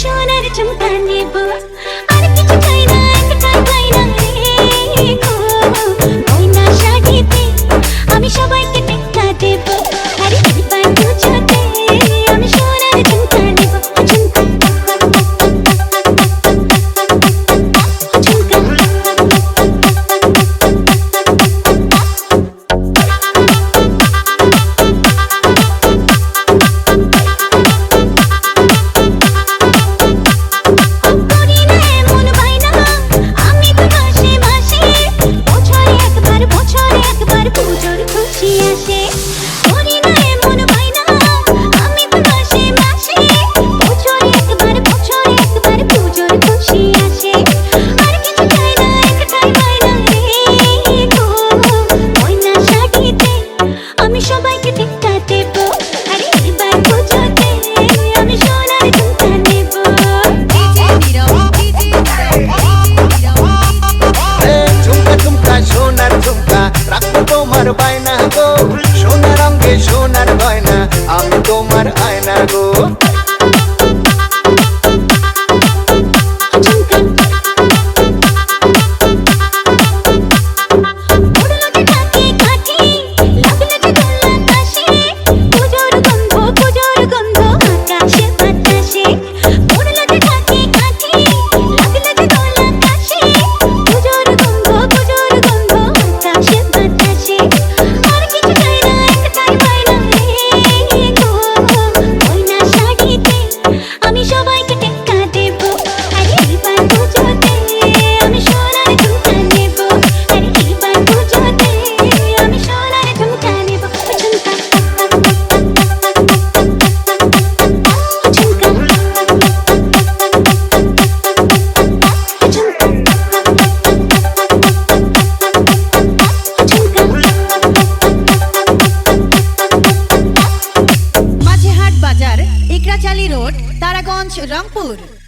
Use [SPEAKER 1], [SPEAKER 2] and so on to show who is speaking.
[SPEAKER 1] সোনার ঝুমকা নেব আর কিছু চাই না একটাই গয়না রে গো গয়না শাড়িতে আমি সবাইকে টেক্কা দেব আরে এবার পুজোতে আমি সোনার ঝুমকা নেব
[SPEAKER 2] বায়না গো সোনার রঙে সোনার গয়না আমি তোমার আয়না গো
[SPEAKER 3] ইকরাচালি রোড, তারাগঞ্জ, রংপুর।